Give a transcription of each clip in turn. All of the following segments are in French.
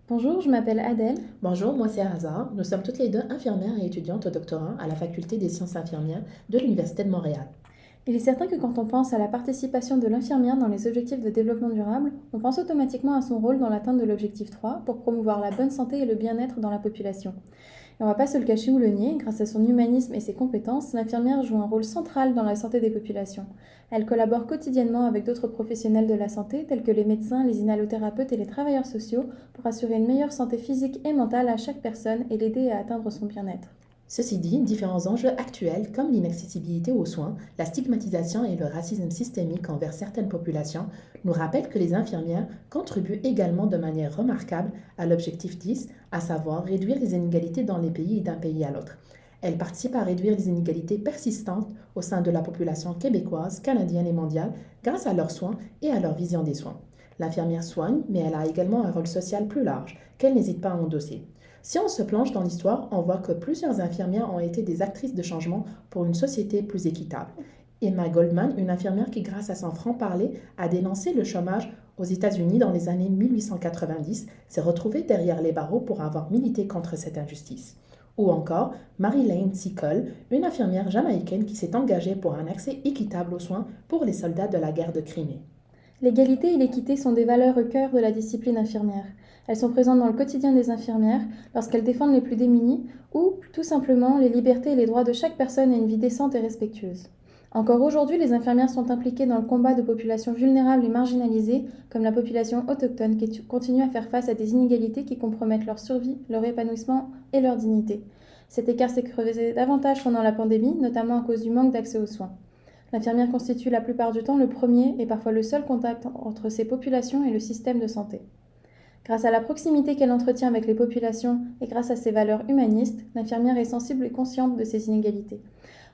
Bonjour, je m'appelle Adèle. Bonjour, moi c'est Hazar. Nous sommes toutes les deux infirmières et étudiantes au doctorat à la Faculté des sciences infirmières de l'Université de Montréal. Il est certain que quand on pense à la participation de l'infirmière dans les objectifs de développement durable, on pense automatiquement à son rôle dans l'atteinte de l'objectif 3 pour promouvoir la bonne santé et le bien-être dans la population. Et on ne va pas se le cacher ou le nier, grâce à son humanisme et ses compétences, l'infirmière joue un rôle central dans la santé des populations. Elle collabore quotidiennement avec d'autres professionnels de la santé, tels que les médecins, les inhalothérapeutes et les travailleurs sociaux, pour assurer une meilleure santé physique et mentale à chaque personne et l'aider à atteindre son bien-être. Ceci dit, différents enjeux actuels comme l'inaccessibilité aux soins, la stigmatisation et le racisme systémique envers certaines populations nous rappellent que les infirmières contribuent également de manière remarquable à l'objectif 10, à savoir réduire les inégalités dans les pays et d'un pays à l'autre. Elles participent à réduire les inégalités persistantes au sein de la population québécoise, canadienne et mondiale grâce à leurs soins et à leur vision des soins. L'infirmière soigne, mais elle a également un rôle social plus large qu'elle n'hésite pas à endosser. Si on se plonge dans l'histoire, on voit que plusieurs infirmières ont été des actrices de changement pour une société plus équitable. Emma Goldman, une infirmière qui, grâce à son franc-parler, a dénoncé le chômage aux États-Unis dans les années 1890, s'est retrouvée derrière les barreaux pour avoir milité contre cette injustice. Ou encore Mary-Lane Seacole, une infirmière jamaïcaine qui s'est engagée pour un accès équitable aux soins pour les soldats de la guerre de Crimée. L'égalité et l'équité sont des valeurs au cœur de la discipline infirmière. Elles sont présentes dans le quotidien des infirmières lorsqu'elles défendent les plus démunis ou, tout simplement, les libertés et les droits de chaque personne à une vie décente et respectueuse. Encore aujourd'hui, les infirmières sont impliquées dans le combat de populations vulnérables et marginalisées, comme la population autochtone qui continue à faire face à des inégalités qui compromettent leur survie, leur épanouissement et leur dignité. Cet écart s'est creusé davantage pendant la pandémie, notamment à cause du manque d'accès aux soins. L'infirmière constitue la plupart du temps le premier et parfois le seul contact entre ces populations et le système de santé. Grâce à la proximité qu'elle entretient avec les populations et grâce à ses valeurs humanistes, l'infirmière est sensible et consciente de ces inégalités.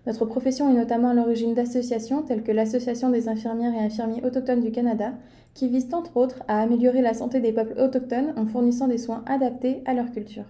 Notre profession est notamment à l'origine d'associations telles que l'Association des infirmières et infirmiers autochtones du Canada, qui visent entre autres à améliorer la santé des peuples autochtones en fournissant des soins adaptés à leur culture.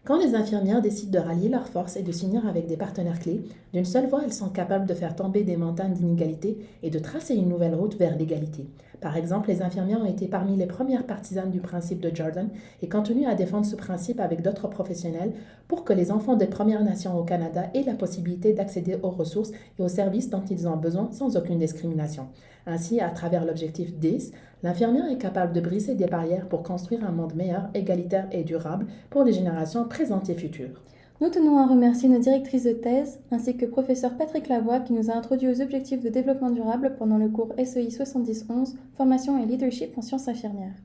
Quand les infirmières décident de rallier leurs forces et de s'unir avec des partenaires clés, d'une seule voix, elles sont capables de faire tomber des montagnes d'inégalités et de tracer une nouvelle route vers l'égalité. Par exemple, les infirmières ont été parmi les premières partisanes du principe de Jordan et continuent à défendre ce principe avec d'autres professionnels pour que les enfants des Premières Nations au Canada aient la possibilité d'accéder aux ressources et aux services dont ils ont besoin sans aucune discrimination. Ainsi, à travers l'objectif 10, l'infirmière est capable de briser des barrières pour construire un monde meilleur, égalitaire et durable pour les générations présentes et futures. Nous tenons à remercier nos directrices de thèse, ainsi que professeur Patrick Lavoie qui nous a introduit aux objectifs de développement durable pendant le cours SEI 7011, Formation et Leadership en sciences infirmières.